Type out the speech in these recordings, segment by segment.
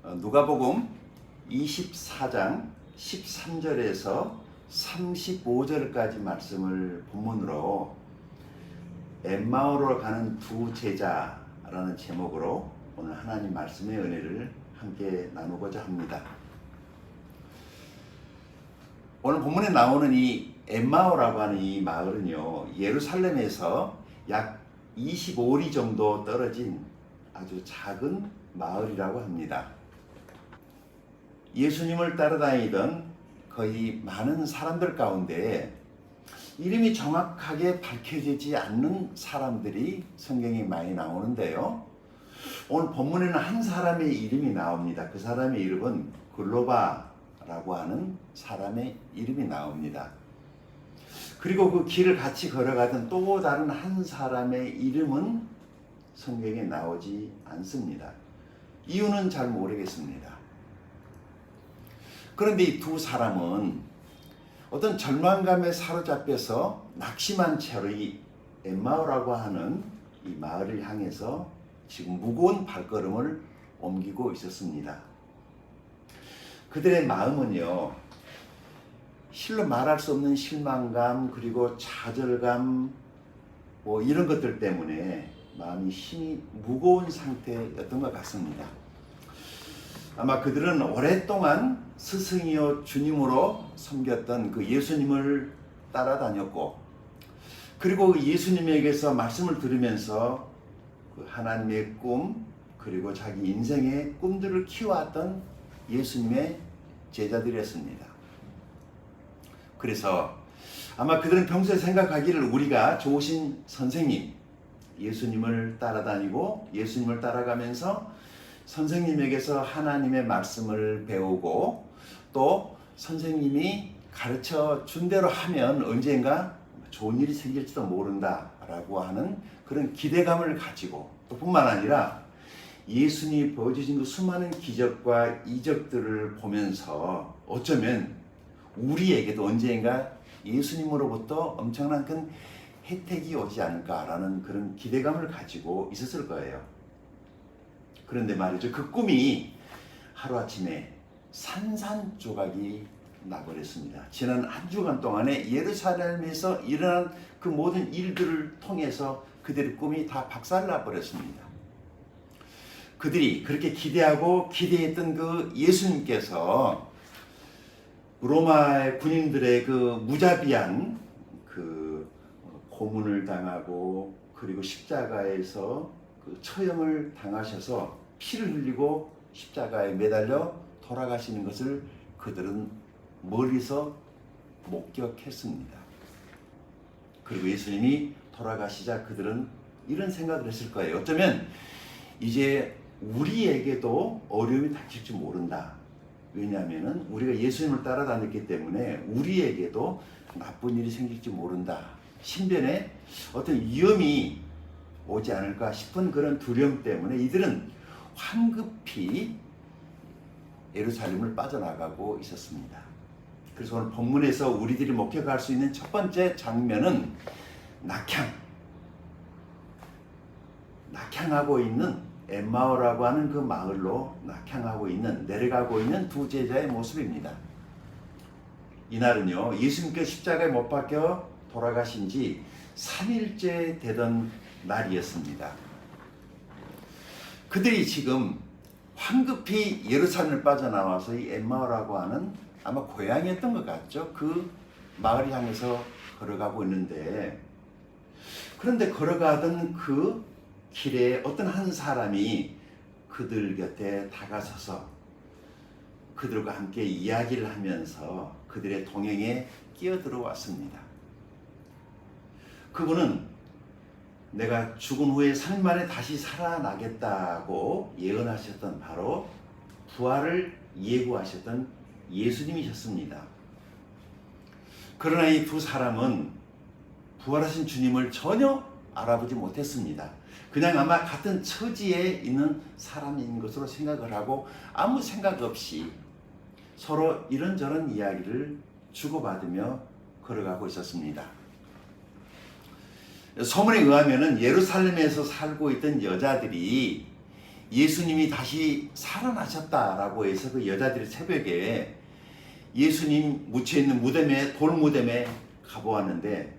누가복음 24장 13절에서 35절까지 말씀을 본문으로 엠마오로 가는 두 제자라는 제목으로 오늘 하나님 말씀의 은혜를 함께 나누고자 합니다. 오늘 본문에 나오는 이 엠마오라고 하는 이 마을은요, 예루살렘에서 약 25리 정도 떨어진 아주 작은 마을이라고 합니다. 예수님을 따라다니던 거의 많은 사람들 가운데 이름이 정확하게 밝혀지지 않는 사람들이 성경에 많이 나오는데요. 오늘 본문에는 한 사람의 이름이 나옵니다. 그 사람의 이름은 글로바라고 하는 사람의 이름이 나옵니다. 그리고 그 길을 같이 걸어가던 또 다른 한 사람의 이름은 성경에 나오지 않습니다. 이유는 잘 모르겠습니다. 그런데 이 두 사람은 어떤 절망감에 사로잡혀서 낙심한 채로 이 엠마오라고 하는 이 마을을 향해서 지금 무거운 발걸음을 옮기고 있었습니다. 그들의 마음은요, 실로 말할 수 없는 실망감 그리고 좌절감 이런 것들 때문에 마음이 힘이 무거운 상태였던 것 같습니다. 아마 그들은 오랫동안 스승이요 주님으로 섬겼던 그 예수님을 따라다녔고, 그리고 그 예수님에게서 말씀을 들으면서 그 하나님의 꿈 그리고 자기 인생의 꿈들을 키워왔던 예수님의 제자들이었습니다. 그래서 아마 그들은 평소에 생각하기를 우리가 좋으신 선생님, 예수님을 따라다니고 예수님을 따라가면서 선생님에게서 하나님의 말씀을 배우고 또 선생님이 가르쳐 준 대로 하면 언젠가 좋은 일이 생길지도 모른다라고 하는 그런 기대감을 가지고, 또 뿐만 아니라 예수님이 보여주신 그 수많은 기적과 이적들을 보면서 어쩌면 우리에게도 언젠가 예수님으로부터 엄청난 큰 혜택이 오지 않을까라는 그런 기대감을 가지고 있었을 거예요. 그런데 말이죠, 그 꿈이 하루아침에 산산조각이 나버렸습니다. 지난 한 주간 동안에 예루살렘에서 일어난 그 모든 일들을 통해서 그들의 꿈이 다 박살나버렸습니다. 그들이 그렇게 기대하고 기대했던 그 예수님께서 로마의 군인들의 그 무자비한 그 고문을 당하고 그리고 십자가에서 그 처형을 당하셔서 피를 흘리고 십자가에 매달려 돌아가시는 것을 그들은 멀리서 목격했습니다. 그리고 예수님이 돌아가시자 그들은 이런 생각을 했을 거예요. 어쩌면 이제 우리에게도 어려움이 닥칠지 모른다. 왜냐하면 우리가 예수님을 따라다녔기 때문에 우리에게도 나쁜 일이 생길지 모른다. 신변에 어떤 위험이 오지 않을까 싶은 그런 두려움 때문에 이들은 황급히 예루살렘을 빠져나가고 있었습니다. 그래서 오늘 본문에서 우리들이 목격할 수 있는 첫 번째 장면은 낙향하고 있는 엠마오라고 하는 그 마을로 낙향하고 있는, 내려가고 있는 두 제자의 모습입니다. 이날은요, 예수님께서 십자가에 못 박혀 돌아가신 지 3일째 되던 날이었습니다. 그들이 지금 황급히 예루살렘을 빠져나와서 이 엠마오라고 하는 아마 고향이었던 것 같죠. 그 마을을 향해서 걸어가고 있는데, 그런데 걸어가던 그 길에 어떤 한 사람이 그들 곁에 다가서서 그들과 함께 이야기를 하면서 그들의 동행에 끼어들어왔습니다. 그분은 내가 죽은 후에 3일 만에 다시 살아나겠다고 예언하셨던 바로 부활을 예고하셨던 예수님이셨습니다. 그러나 이 두 사람은 부활하신 주님을 전혀 알아보지 못했습니다. 그냥 아마 같은 처지에 있는 사람인 것으로 생각을 하고 아무 생각 없이 서로 이런저런 이야기를 주고받으며 걸어가고 있었습니다. 소문에 의하면 예루살렘에서 살고 있던 여자들이 예수님이 다시 살아나셨다라고 해서 그 여자들이 새벽에 예수님 묻혀있는 무덤에, 돌 무덤에 가보았는데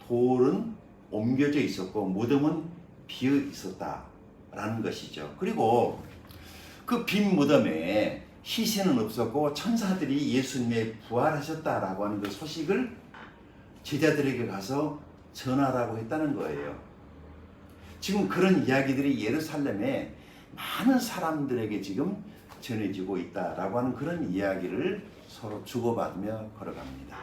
돌은 옮겨져 있었고 무덤은 비어 있었다라는 것이죠. 그리고 그 빈 무덤에 희신은 없었고 천사들이 예수님의 부활하셨다라고 하는 그 소식을 제자들에게 가서 전하라고 했다는 거예요. 지금 그런 이야기들이 예루살렘에 많은 사람들에게 지금 전해지고 있다라고 하는 그런 이야기를 서로 주고받으며 걸어갑니다.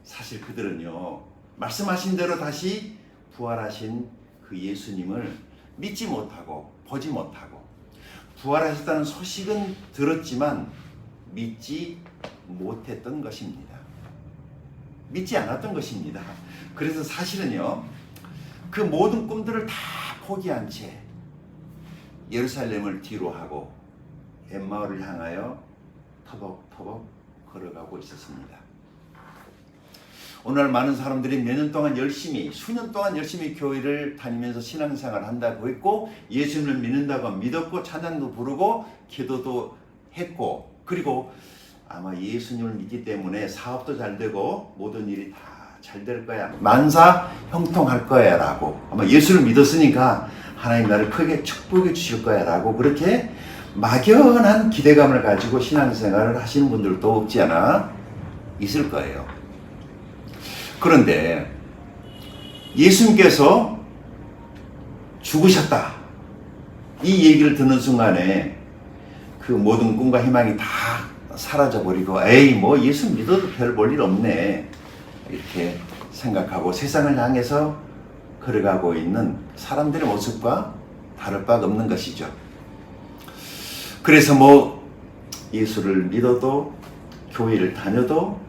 사실 그들은요, 말씀하신 대로 다시 부활하신 그 예수님을 믿지 못하고 보지 못하고 부활하셨다는 소식은 들었지만 믿지 못했던 것입니다. 믿지 않았던 것입니다. 그래서 사실은요, 그 모든 꿈들을 다 포기한 채 예루살렘을 뒤로 하고 엠마오를 향하여 터벅터벅 걸어가고 있었습니다. 오늘 많은 사람들이 몇 년 동안 열심히, 수년 동안 열심히 교회를 다니면서 신앙생활을 한다고 했고 예수님을 믿는다고 믿었고 찬양도 부르고 기도도 했고 그리고 아마 예수님을 믿기 때문에 사업도 잘 되고 모든 일이 다 잘 될 거야, 만사 형통할 거야 라고, 아마 예수를 믿었으니까 하나님 나를 크게 축복해 주실 거야 라고 그렇게 막연한 기대감을 가지고 신앙생활을 하시는 분들도 없지 않아 있을 거예요. 그런데 예수님께서 죽으셨다 이 얘기를 듣는 순간에 그 모든 꿈과 희망이 다 사라져버리고 에이 뭐 예수 믿어도 별 볼 일 없네 이렇게 생각하고 세상을 향해서 걸어가고 있는 사람들의 모습과 다를 바가 없는 것이죠. 그래서 뭐 예수를 믿어도 교회를 다녀도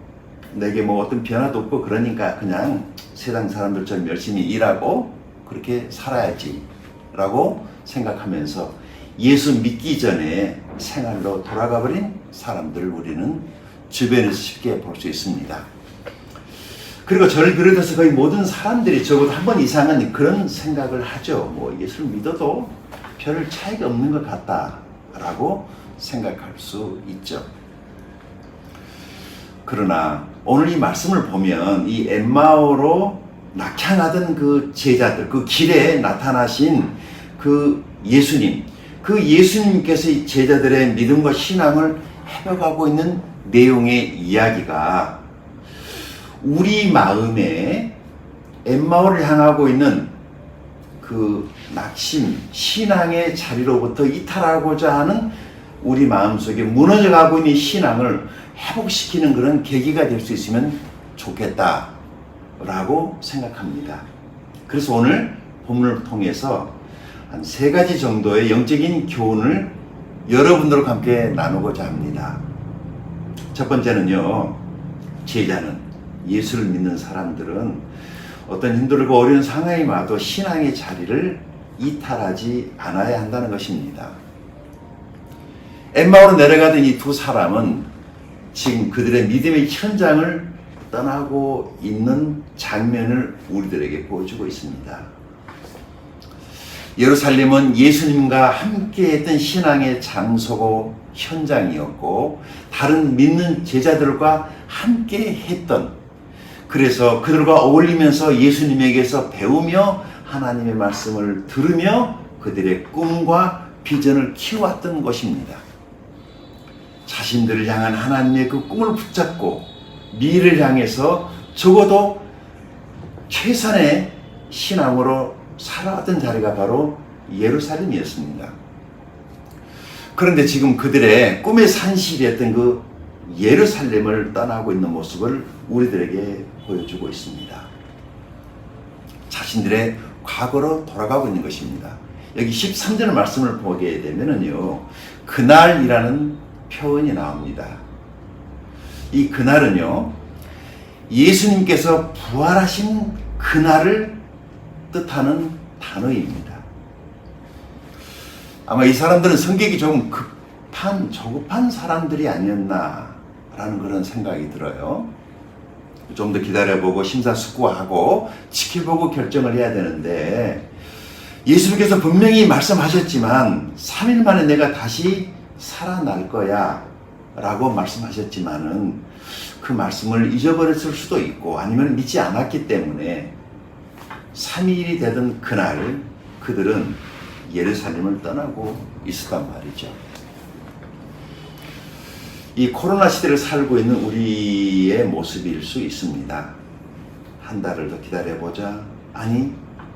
내게 뭐 어떤 변화도 없고 그러니까 그냥 세상 사람들처럼 열심히 일하고 그렇게 살아야지 라고 생각하면서 예수 믿기 전에 생활로 돌아가 버린 사람들을 우리는 주변에서 쉽게 볼 수 있습니다. 그리고 저를 비롯해서 거의 모든 사람들이 적어도 한 번 이상은 그런 생각을 하죠. 뭐 예수를 믿어도 별 차이가 없는 것 같다라고 생각할 수 있죠. 그러나 오늘 이 말씀을 보면 이 엠마오로 낙향하던 그 제자들, 그 길에 나타나신 그 예수님, 그 예수님께서 이 제자들의 믿음과 신앙을 회복하고 있는 내용의 이야기가 우리 마음에 엠마오를 향하고 있는 그 낙심, 신앙의 자리로부터 이탈하고자 하는 우리 마음속에 무너져가고 있는 신앙을 회복시키는 그런 계기가 될 수 있으면 좋겠다라고 생각합니다. 그래서 오늘 본문을 통해서 한 3가지 정도의 영적인 교훈을 여러분들과 함께 나누고자 합니다. 첫 번째는요, 제자는, 예수를 믿는 사람들은 어떤 힘들고 어려운 상황이 와도 신앙의 자리를 이탈하지 않아야 한다는 것입니다. 엠마오로 내려가던 이 두 사람은 지금 그들의 믿음의 현장을 떠나고 있는 장면을 우리들에게 보여주고 있습니다. 예루살렘은 예수님과 함께 했던 신앙의 장소고 현장이었고 다른 믿는 제자들과 함께 했던, 그래서 그들과 어울리면서 예수님에게서 배우며 하나님의 말씀을 들으며 그들의 꿈과 비전을 키워왔던 것입니다. 자신들을 향한 하나님의 그 꿈을 붙잡고 미래를 향해서 적어도 최선의 신앙으로 살아왔던 자리가 바로 예루살렘이었습니다. 그런데 지금 그들의 꿈의 산실이었던 그 예루살렘을 떠나고 있는 모습을 우리들에게 보여주고 있습니다. 자신들의 과거로 돌아가고 있는 것입니다. 여기 13절 말씀을 보게 되면은요, 그날이라는 표현이 나옵니다. 이 그날은요, 예수님께서 부활하신 그날을 뜻하는 단어입니다. 아마 이 사람들은 성격이 좀 조급한 사람들이 아니었나라는 그런 생각이 들어요. 좀 더 기다려보고 심사숙고하고 지켜보고 결정을 해야 되는데 예수님께서 분명히 말씀하셨지만 3일 만에 내가 다시 살아날 거야 라고 말씀하셨지만은 그 말씀을 잊어버렸을 수도 있고 아니면 믿지 않았기 때문에 3일이 되던 그날 그들은 예루살렘을 떠나고 있었단 말이죠. 이 코로나 시대를 살고 있는 우리의 모습일 수 있습니다. 한 달을 더 기다려보자. 아니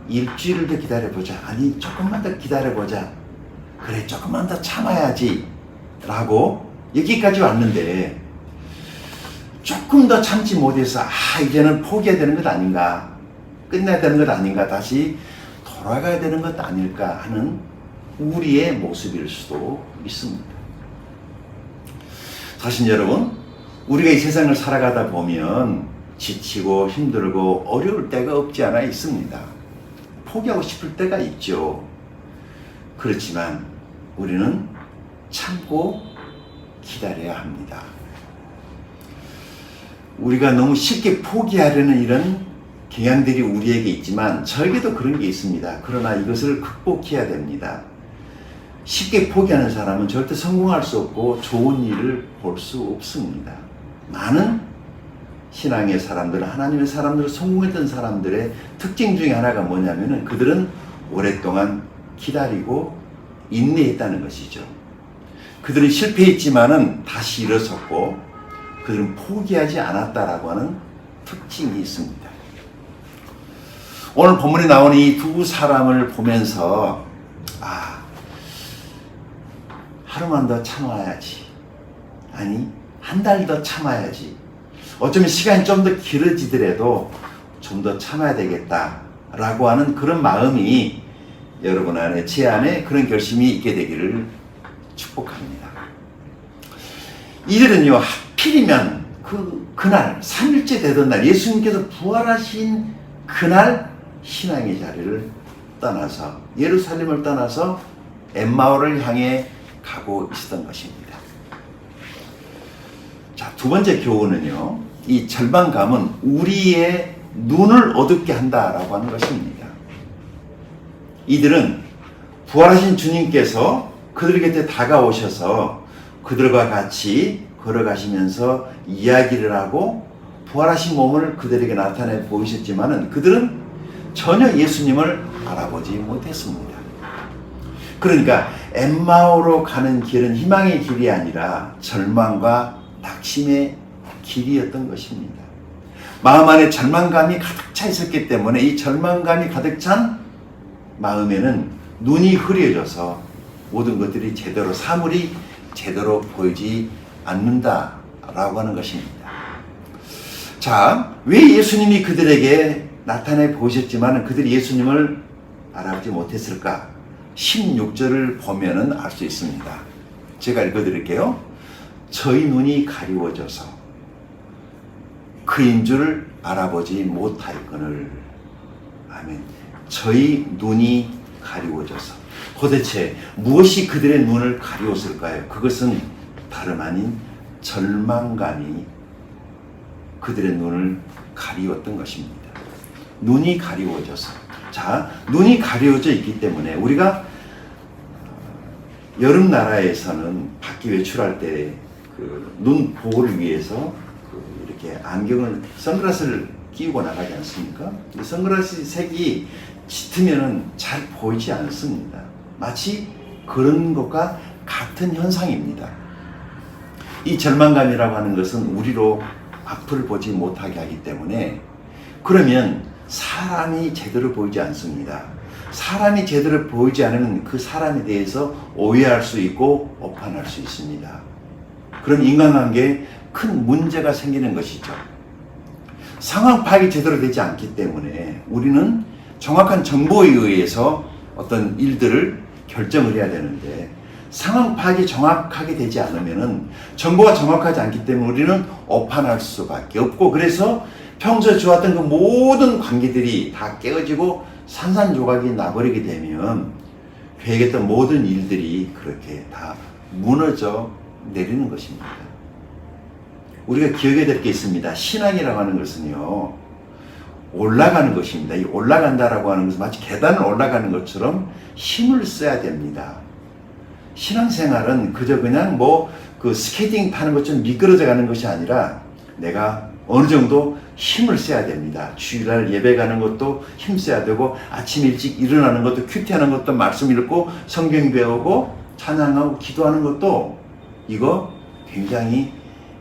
일주일을 더 기다려보자. 아니 조금만 더 기다려보자. 그래 조금만 더 참아야지 라고 여기까지 왔는데 조금 더 참지 못해서 이제는 포기해야 되는 것 아닌가, 끝내야 되는 것 아닌가, 다시 돌아가야 되는 것 아닐까 하는 우리의 모습일 수도 있습니다. 사실 여러분, 우리가 이 세상을 살아가다 보면 지치고 힘들고 어려울 때가 없지 않아 있습니다. 포기하고 싶을 때가 있죠. 그렇지만 우리는 참고 기다려야 합니다. 우리가 너무 쉽게 포기하려는 이런 경향들이 우리에게 있지만 저에게도 그런 게 있습니다. 그러나 이것을 극복해야 됩니다. 쉽게 포기하는 사람은 절대 성공할 수 없고 좋은 일을 볼 수 없습니다. 많은 신앙의 사람들, 하나님의 사람들, 성공했던 사람들의 특징 중에 하나가 뭐냐면은 그들은 오랫동안 기다리고 인내했다는 것이죠. 그들은 실패했지만은 다시 일어섰고 그들은 포기하지 않았다라고 하는 특징이 있습니다. 오늘 본문에 나오는 이 두 사람을 보면서 하루만 더 참아야지. 아니 한 달 더 참아야지. 어쩌면 시간이 좀 더 길어지더라도 좀 더 참아야 되겠다라고 하는 그런 마음이 여러분 안에, 제 안에 그런 결심이 있게 되기를 축복합니다. 이들은요, 하필이면 그날 3일째 되던 날 예수님께서 부활하신 그날 신앙의 자리를 떠나서 예루살렘을 떠나서 엠마오를 향해 가고 있었던 것입니다. 자, 두 번째 교훈은요, 이 절망감은 우리의 눈을 어둡게 한다라고 하는 것입니다. 이들은 부활하신 주님께서 그들 곁에 다가오셔서 그들과 같이 걸어가시면서 이야기를 하고 부활하신 몸을 그들에게 나타내 보이셨지만은 그들은 전혀 예수님을 알아보지 못했습니다. 그러니까 엠마오로 가는 길은 희망의 길이 아니라 절망과 낙심의 길이었던 것입니다. 마음 안에 절망감이 가득 차 있었기 때문에 이 절망감이 가득 찬 마음에는 눈이 흐려져서 모든 것들이 제대로, 사물이 제대로 보이지 않는다라고 하는 것입니다. 자, 왜 예수님이 그들에게 나타내 보셨지만 그들이 예수님을 알아보지 못했을까? 16절을 보면은 알 수 있습니다. 제가 읽어드릴게요. 저희 눈이 가리워져서 그인 줄 알아보지 못하였거늘. 아멘. 저희 눈이 가리워져서. 도대체 무엇이 그들의 눈을 가리웠을까요? 그것은 다름 아닌 절망감이 그들의 눈을 가리웠던 것입니다. 눈이 가리워져서. 자, 눈이 가려져 있기 때문에 우리가 여름 나라에서는 밖에 외출할 때 눈 보호를 위해서 이렇게 안경을, 선글라스를 끼우고 나가지 않습니까? 선글라스 색이 짙으면 잘 보이지 않습니다. 마치 그런 것과 같은 현상입니다. 이 절망감이라고 하는 것은 우리로 앞을 보지 못하게 하기 때문에, 그러면 사람이 제대로 보이지 않습니다. 사람이 제대로 보이지 않으면 그 사람에 대해서 오해할 수 있고 오판할 수 있습니다. 그럼 인간관계에 큰 문제가 생기는 것이죠. 상황 파악이 제대로 되지 않기 때문에 우리는 정확한 정보에 의해서 어떤 일들을 결정을 해야 되는데, 상황 파악이 정확하게 되지 않으면은, 정보가 정확하지 않기 때문에 우리는 오판할 수밖에 없고, 그래서 평소에 좋았던 그 모든 관계들이 다 깨어지고 산산조각이 나버리게 되면 계획했던 모든 일들이 그렇게 다 무너져 내리는 것입니다. 우리가 기억해야 될 게 있습니다. 신앙이라고 하는 것은요, 올라가는 것입니다. 이 올라간다라고 하는 것은 마치 계단을 올라가는 것처럼 힘을 써야 됩니다. 신앙생활은 그저 그냥 그 스케이팅 타는 것처럼 미끄러져 가는 것이 아니라 내가 어느 정도 힘을 써야 됩니다. 주일날 예배 가는 것도 힘 써야 되고, 아침 일찍 일어나는 것도, 큐티하는 것도, 말씀 읽고 성경 배우고 찬양하고 기도하는 것도 이거 굉장히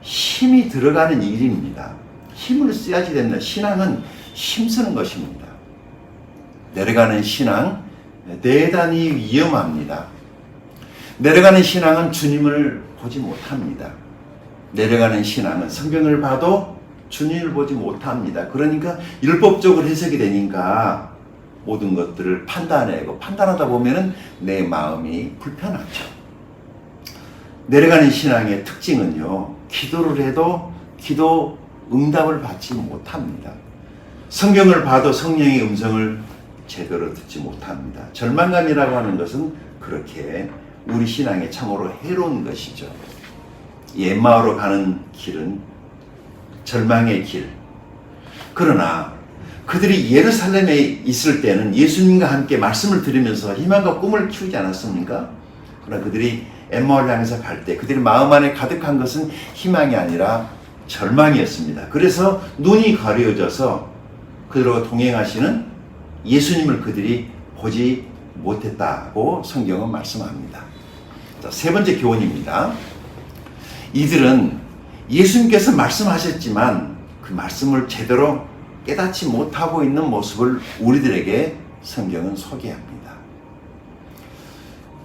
힘이 들어가는 일입니다. 힘을 써야지 됩니다. 신앙은 힘쓰는 것입니다. 내려가는 신앙 대단히 위험합니다. 내려가는 신앙은 주님을 보지 못합니다. 내려가는 신앙은 성경을 봐도 주님을 보지 못합니다. 그러니까 율법적으로 해석이 되니까 모든 것들을 판단하다 보면은 내 마음이 불편하죠. 내려가는 신앙의 특징은요, 기도를 해도 기도 응답을 받지 못합니다. 성경을 봐도 성령의 음성을 제대로 듣지 못합니다. 절망감이라고 하는 것은 그렇게 우리 신앙에 참으로 해로운 것이죠. 엠마오로 가는 길은 절망의 길. 그러나 그들이 예루살렘에 있을 때는 예수님과 함께 말씀을 들으면서 희망과 꿈을 키우지 않았습니까? 그러나 그들이 엠마오를 향해서 갈 때 그들의 마음 안에 가득한 것은 희망이 아니라 절망이었습니다. 그래서 눈이 가려져서 그들과 동행하시는 예수님을 그들이 보지 못했다고 성경은 말씀합니다. 자, 세 번째 교훈입니다. 이들은 예수님께서 말씀하셨지만 그 말씀을 제대로 깨닫지 못하고 있는 모습을 우리들에게 성경은 소개합니다.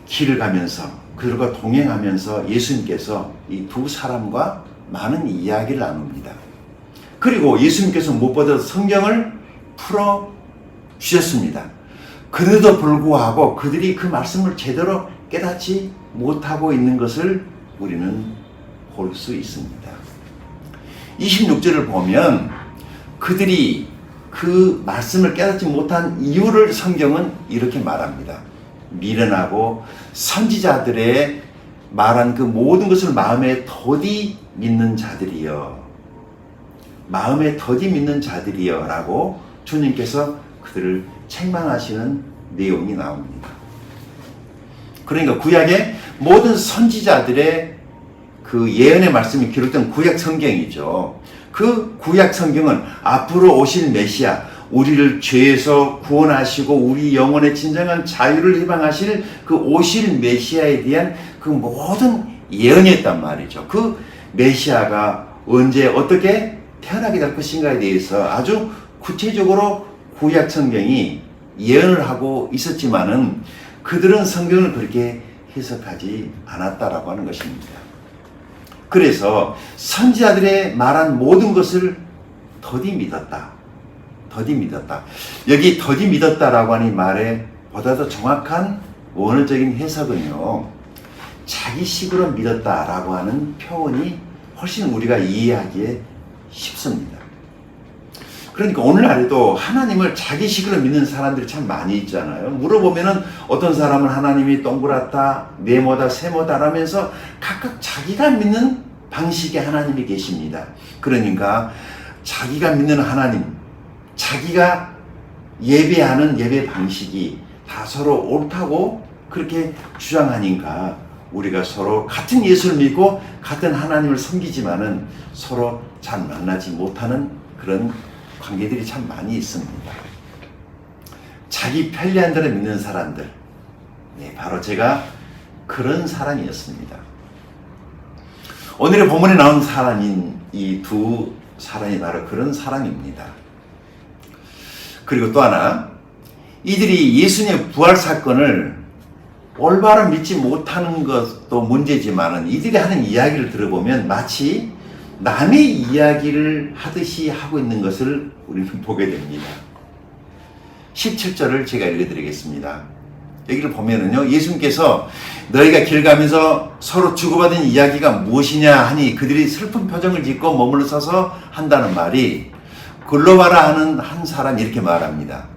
길을 가면서 그들과 동행하면서 예수님께서 이 두 사람과 많은 이야기를 나눕니다. 그리고 예수님께서 무엇보다 성경을 풀어 주셨습니다. 그래도 불구하고 그들이 그 말씀을 제대로 깨닫지 못하고 있는 것을 우리는 볼 수 있습니다. 26절을 보면 그들이 그 말씀을 깨닫지 못한 이유를 성경은 이렇게 말합니다. 미련하고 선지자들의 말한 그 모든 것을 마음에 더디 믿는 자들이여. 마음에 더디 믿는 자들이여 라고 주님께서 그들을 책망하시는 내용이 나옵니다. 그러니까 구약의 모든 선지자들의 그 예언의 말씀이 기록된 구약 성경이죠. 그 구약 성경은 앞으로 오실 메시아, 우리를 죄에서 구원하시고 우리 영혼의 진정한 자유를 희망하실 그 오실 메시아에 대한 그 모든 예언이었단 말이죠. 그 메시아가 언제 어떻게 태어나게 될 것인가에 대해서 아주 구체적으로 구약 성경이 예언을 하고 있었지만은 그들은 성경을 그렇게 해석하지 않았다라고 하는 것입니다. 그래서 선지자들의 말한 모든 것을 더디 믿었다. 더디 믿었다. 여기 더디 믿었다라고 하는 말에 보다 더 정확한 원어적인 해석은요, 자기식으로 믿었다라고 하는 표현이 훨씬 우리가 이해하기에 쉽습니다. 그러니까 오늘날에도 하나님을 자기식으로 믿는 사람들이 참 많이 있잖아요. 물어보면은 어떤 사람은 하나님이 동그랗다, 네모다, 세모다 라면서 각각 자기가 믿는 방식의 하나님이 계십니다. 그러니까 자기가 믿는 하나님, 자기가 예배하는 예배 방식이 다 서로 옳다고 그렇게 주장하니까 우리가 서로 같은 예수를 믿고 같은 하나님을 섬기지만은 서로 잘 만나지 못하는 그런 관계들이 참 많이 있습니다. 자기 편리한 대로 믿는 사람들, 네, 바로 제가 그런 사람이었습니다. 오늘의 본문에 나온 사람인 이 두 사람이 바로 그런 사람입니다. 그리고 또 하나, 이들이 예수님의 부활 사건을 올바로 믿지 못하는 것도 문제지만은 이들이 하는 이야기를 들어보면 마치 남의 이야기를 하듯이 하고 있는 것을 우리는 보게 됩니다. 17절을 제가 읽어드리겠습니다. 여기를 보면은요, 예수님께서 너희가 길 가면서 서로 주고받은 이야기가 무엇이냐 하니 그들이 슬픈 표정을 짓고 머물러 서서 한다는 말이, 글로바라 하는 한 사람이 이렇게 말합니다.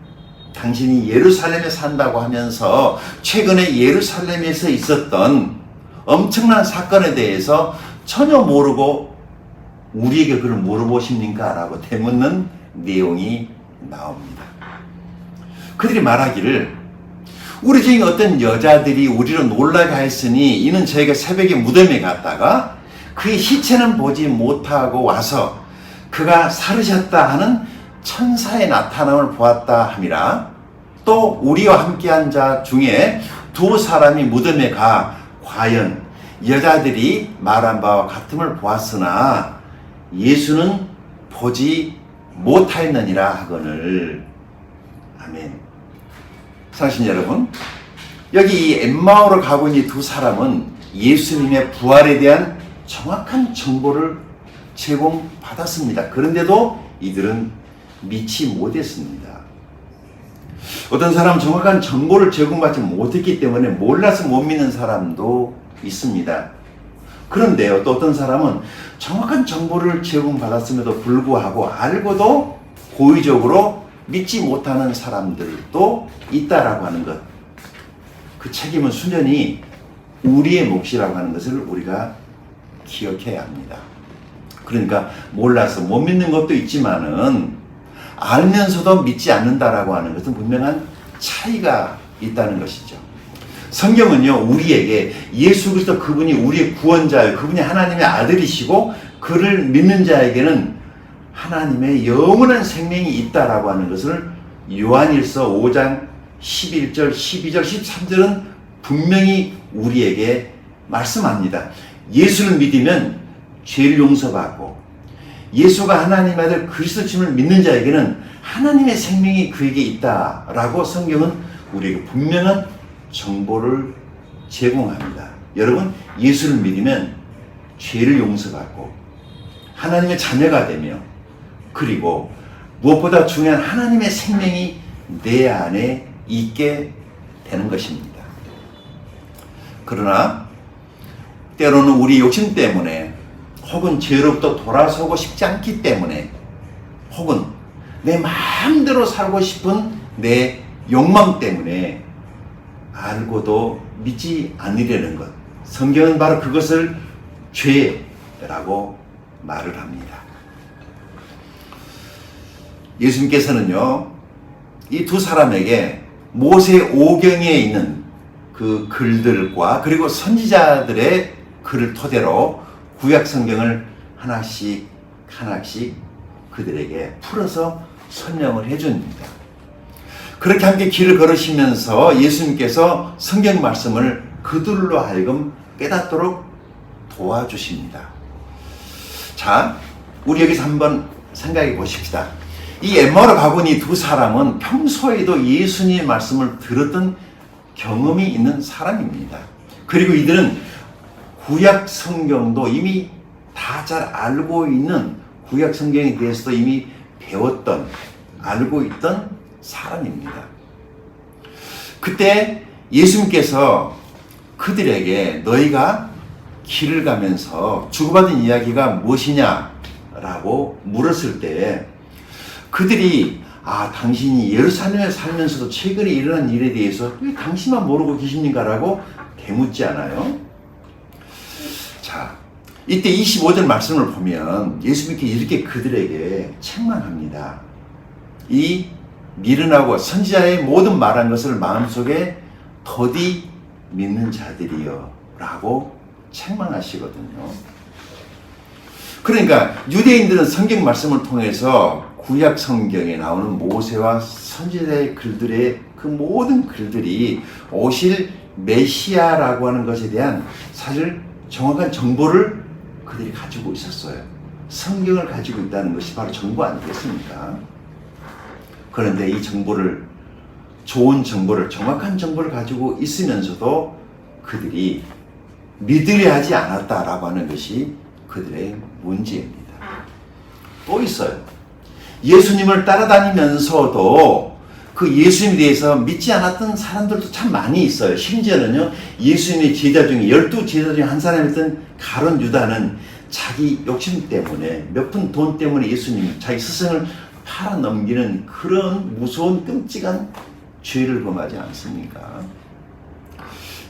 당신이 예루살렘에 산다고 하면서 최근에 예루살렘에서 있었던 엄청난 사건에 대해서 전혀 모르고 우리에게 그걸 물어보십니까? 라고 되묻는 내용이 나옵니다. 그들이 말하기를 우리 중에 어떤 여자들이 우리를 놀라게 하였으니 이는 저희가 새벽에 무덤에 갔다가 그의 시체는 보지 못하고 와서 그가 살으셨다 하는 천사의 나타남을 보았다 함이라. 또 우리와 함께한 자 중에 두 사람이 무덤에 가 과연 여자들이 말한 바와 같음을 보았으나 예수는 보지 못하였느니라 하거늘. 아멘. 사실 여러분, 여기 이 엠마오로 가고 있는 두 사람은 예수님의 부활에 대한 정확한 정보를 제공받았습니다. 그런데도 이들은 믿지 못했습니다. 어떤 사람은 정확한 정보를 제공받지 못했기 때문에 몰라서 못 믿는 사람도 있습니다. 그런데요, 또 어떤 사람은 정확한 정보를 제공받았음에도 불구하고 알고도 고의적으로 믿지 못하는 사람들도 있다라고 하는 것. 그 책임은 순전히 우리의 몫이라고 하는 것을 우리가 기억해야 합니다. 그러니까 몰라서 못 믿는 것도 있지만은 알면서도 믿지 않는다라고 하는 것은 분명한 차이가 있다는 것이죠. 성경은요, 우리에게 예수 그리스도 그분이 우리의 구원자예요. 그분이 하나님의 아들이시고 그를 믿는 자에게는 하나님의 영원한 생명이 있다라고 하는 것을 요한일서 5장 11절, 12절, 13절은 분명히 우리에게 말씀합니다. 예수를 믿으면 죄를 용서받고 예수가 하나님의 아들 그리스도 주님을 믿는 자에게는 하나님의 생명이 그에게 있다라고 성경은 우리에게 분명한 정보를 제공합니다. 여러분, 예수를 믿으면 죄를 용서받고 하나님의 자녀가 되며 그리고 무엇보다 중요한 하나님의 생명이 내 안에 있게 되는 것입니다. 그러나 때로는 우리 욕심 때문에 혹은 죄로부터 돌아서고 싶지 않기 때문에 혹은 내 마음대로 살고 싶은 내 욕망 때문에 알고도 믿지 않으려는 것. 성경은 바로 그것을 죄라고 말을 합니다. 예수님께서는요, 이 두 사람에게 모세 오경에 있는 그 글들과 그리고 선지자들의 글을 토대로 구약 성경을 하나씩 그들에게 풀어서 설명을 해줍니다. 그렇게 함께 길을 걸으시면서 예수님께서 성경 말씀을 그들로 하여금 깨닫도록 도와주십니다. 자, 우리 여기서 한번 생각해 보십시다. 이 엠마오로 가고 있는 이 두 사람은 평소에도 예수님의 말씀을 들었던 경험이 있는 사람입니다. 그리고 이들은 구약 성경도 이미 다 잘 알고 있는 구약 성경에 대해서도 이미 배웠던, 알고 있던 사람입니다. 그때 예수님께서 그들에게 너희가 길을 가면서 주고받은 이야기가 무엇이냐라고 물었을 때 그들이 당신이 예루살렘에 살면서도 최근에 일어난 일에 대해서 왜 당신만 모르고 계십니까라고 대묻지 않아요? 자, 이때 25절 말씀을 보면 예수님께서 이렇게 그들에게 책망합니다. 이 미련하고 선지자의 모든 말한 것을 마음속에 더디 믿는 자들이여 라고 책망하시거든요. 그러니까 유대인들은 성경 말씀을 통해서 구약 성경에 나오는 모세와 선지자의 글들의 그 모든 글들이 오실 메시아라고 하는 것에 대한 사실 정확한 정보를 그들이 가지고 있었어요. 성경을 가지고 있다는 것이 바로 정보 아니겠습니까? 그런데 이 정보를, 좋은 정보를, 정확한 정보를 가지고 있으면서도 그들이 믿으려 하지 않았다라고 하는 것이 그들의 문제입니다. 또 있어요. 예수님을 따라다니면서도 그 예수님에 대해서 믿지 않았던 사람들도 참 많이 있어요. 심지어는요, 예수님의 제자 중에 12제자 중에 한 사람이었던 가룟 유다는 자기 욕심 때문에, 몇 푼 돈 때문에 예수님, 자기 스승을 팔아넘기는 그런 무서운 끔찍한 죄를 범하지 않습니까?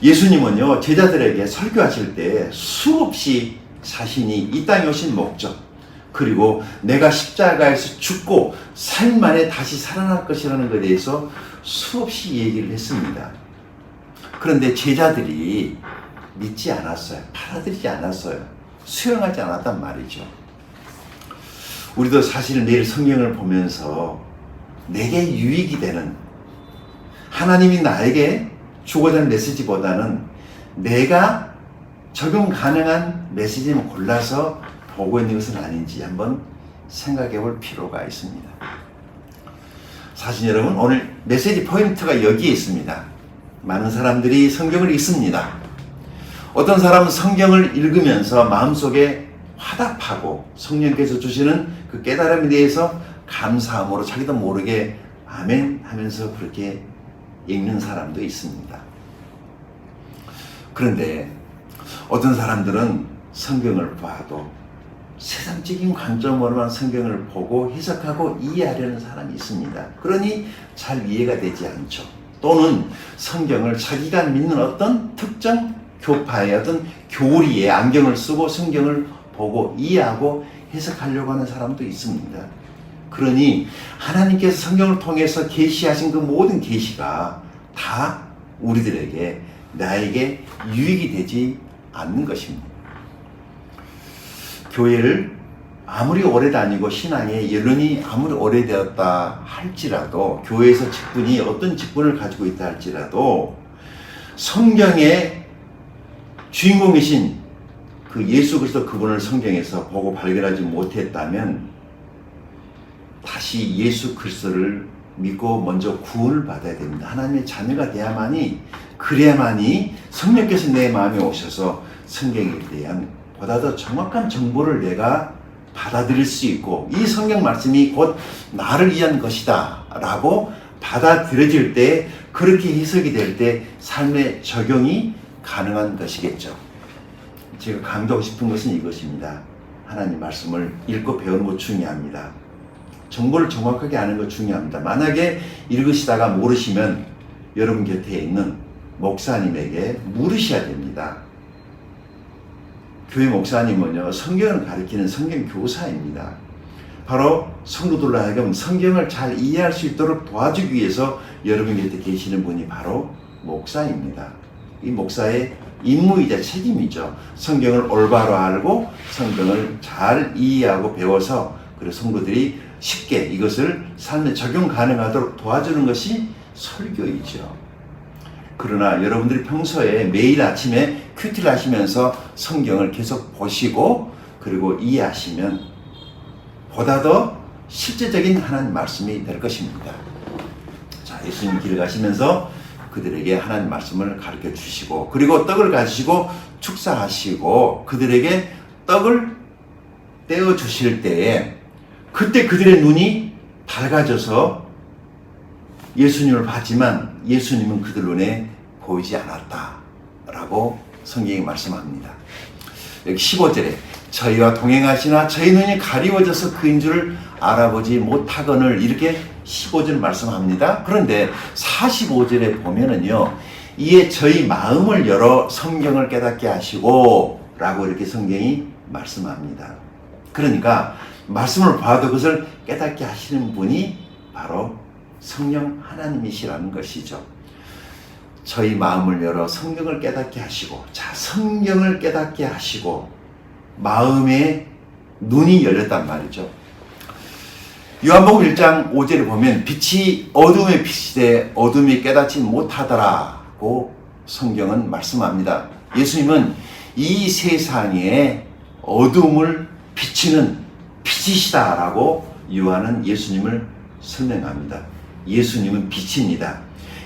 예수님은요, 제자들에게 설교하실 때 수없이 자신이 이 땅에 오신 목적, 그리고 내가 십자가에서 죽고 3일 만에 다시 살아날 것이라는 것에 대해서 수없이 얘기를 했습니다. 그런데 제자들이 믿지 않았어요. 받아들이지 않았어요. 수용하지 않았단 말이죠. 우리도 사실 내일 성경을 보면서 내게 유익이 되는, 하나님이 나에게 주고자 하는 메시지보다는 내가 적용 가능한 메시지만 골라서 보고 있는 것은 아닌지 한번 생각해 볼 필요가 있습니다. 사실 여러분, 오늘 메시지 포인트가 여기에 있습니다. 많은 사람들이 성경을 읽습니다. 어떤 사람은 성경을 읽으면서 마음속에 화답하고 성령께서 주시는 그 깨달음에 대해서 감사함으로 자기도 모르게 아멘 하면서 그렇게 읽는 사람도 있습니다. 그런데 어떤 사람들은 성경을 봐도 세상적인 관점으로만 성경을 보고 해석하고 이해하려는 사람이 있습니다. 그러니 잘 이해가 되지 않죠. 또는 성경을 자기가 믿는 어떤 특정 교파의 어떤 교리에 안경을 쓰고 성경을 보고 이해하고 해석하려고 하는 사람도 있습니다. 그러니 하나님께서 성경을 통해서 계시하신 그 모든 계시가 다 우리들에게, 나에게 유익이 되지 않는 것입니다. 교회를 아무리 오래 다니고 신앙의 연륜이 아무리 오래되었다 할지라도, 교회에서 직분이 어떤 직분을 가지고 있다 할지라도 성경의 주인공이신 그 예수 그리스도 그분을 성경에서 보고 발견하지 못했다면 다시 예수 그리스도를 믿고 먼저 구원을 받아야 됩니다. 하나님의 자녀가 돼야만이, 그래야만이 성령께서 내 마음에 오셔서 성경에 대한 보다 더 정확한 정보를 내가 받아들일 수 있고, 이 성경 말씀이 곧 나를 위한 것이다 라고 받아들여질 때, 그렇게 해석이 될 때 삶의 적용이 가능한 것이겠죠. 제가 강조하고 싶은 것은 이것입니다. 하나님 말씀을 읽고 배우는 것 중요합니다. 정보를 정확하게 아는 것 중요합니다. 만약에 읽으시다가 모르시면 여러분 곁에 있는 목사님에게 물으셔야 됩니다. 교회 목사님은요, 성경을 가르치는 성경 교사입니다. 바로 성도들로 하여금 성경을 잘 이해할 수 있도록 도와주기 위해서 여러분 곁에 계시는 분이 바로 목사입니다. 이 목사의 임무이자 책임이죠. 성경을 올바로 알고 성경을 잘 이해하고 배워서 그래서 성도들이 쉽게 이것을 삶에 적용 가능하도록 도와주는 것이 설교이죠. 그러나 여러분들이 평소에 매일 아침에 큐티를 하시면서 성경을 계속 보시고 그리고 이해하시면 보다 더 실제적인 하나님 말씀이 될 것입니다. 자, 예수님 길을 가시면서 그들에게 하나님 말씀을 가르쳐 주시고, 그리고 떡을 가지시고 축사하시고 그들에게 떡을 떼어 주실 때에 그때 그들의 눈이 밝아져서 예수님을 봤지만 예수님은 그들 눈에 보이지 않았다라고 성경이 말씀합니다. 여기 15절에 저희와 동행하시나 저희 눈이 가리워져서 그인 줄을 알아보지 못하거늘, 이렇게 15절 말씀합니다. 그런데 45절에 보면은요, 이에 저희 마음을 열어 성경을 깨닫게 하시고 라고 이렇게 성경이 말씀합니다. 그러니까 말씀을 봐도 그것을 깨닫게 하시는 분이 바로 성령 하나님이시라는 것이죠. 저희 마음을 열어 성경을 깨닫게 하시고, 자, 성경을 깨닫게 하시고 마음의 눈이 열렸단 말이죠. 요한복음 1장 5절에 보면 빛이 어둠에 비치되 어둠이 깨닫지 못하더라고 성경은 말씀합니다. 예수님은 이 세상에 어둠을 비치는 빛이시다라고 요한은 예수님을 설명합니다. 예수님은 빛입니다.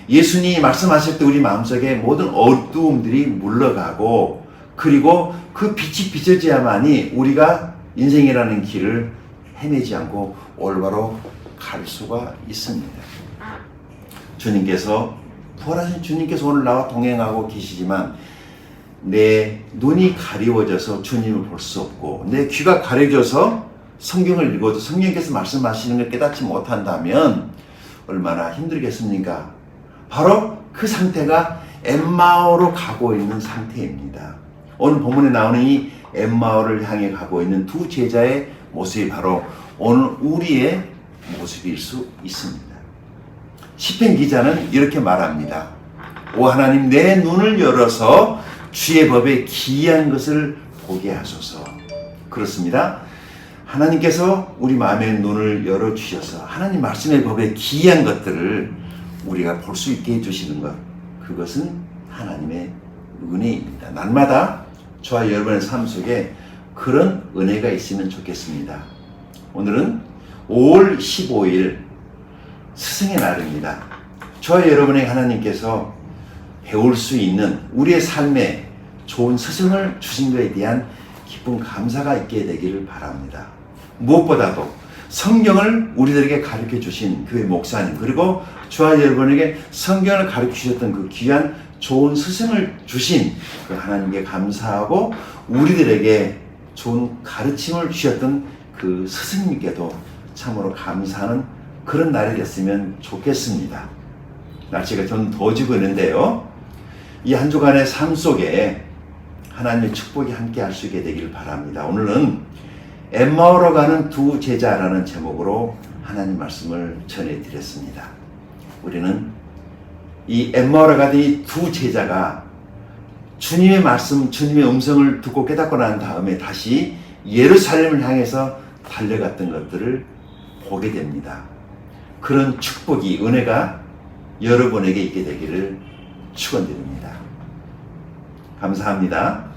예수님이 말씀하실 때 우리 마음속에 모든 어두움들이 물러가고, 그리고 그 빛이 비춰져야만이 우리가 인생이라는 길을 헤매지 않고 올바로 갈 수가 있습니다. 주님께서, 부활하신 주님께서 오늘 나와 동행하고 계시지만 내 눈이 가리워져서 주님을 볼 수 없고, 내 귀가 가려져서 성경을 읽어도 성령께서 말씀하시는 걸 깨닫지 못한다면 얼마나 힘들겠습니까? 바로 그 상태가 엠마오로 가고 있는 상태입니다. 오늘 본문에 나오는 이 엠마오를 향해 가고 있는 두 제자의 모습이 바로 오늘 우리의 모습일 수 있습니다. 시편 기자는 이렇게 말합니다. 오 하나님, 내 눈을 열어서 주의 법에 기이한 것을 보게 하소서. 그렇습니다. 하나님께서 우리 마음의 눈을 열어주셔서 하나님 말씀의 법에 기이한 것들을 우리가 볼 수 있게 해주시는 것, 그것은 하나님의 은혜입니다. 날마다 저와 여러분의 삶 속에 그런 은혜가 있으면 좋겠습니다. 오늘은 5월 15일 스승의 날입니다. 저와 여러분의 하나님께서 배울 수 있는 우리의 삶에 좋은 스승을 주신 것에 대한 기쁜 감사가 있게 되기를 바랍니다. 무엇보다도 성경을 우리들에게 가르쳐 주신 교회 목사님, 그리고 저와 여러분에게 성경을 가르쳐 주셨던 그 귀한 좋은 스승을 주신 그 하나님께 감사하고, 우리들에게 좋은 가르침을 주셨던 그 스승님께도 참으로 감사하는 그런 날이 됐으면 좋겠습니다. 날씨가 좀 더워지고 있는데요, 이 한 주간의 삶 속에 하나님의 축복이 함께 할 수 있게 되기를 바랍니다. 오늘은 엠마오로 가는 두 제자라는 제목으로 하나님 말씀을 전해드렸습니다. 우리는 이 엠마오로 가던 이 두 제자가 주님의 말씀, 주님의 음성을 듣고 깨닫고 난 다음에 다시 예루살렘을 향해서 달려갔던 것들을 보게 됩니다. 그런 축복이, 은혜가 여러분에게 있게 되기를 축원드립니다. 감사합니다.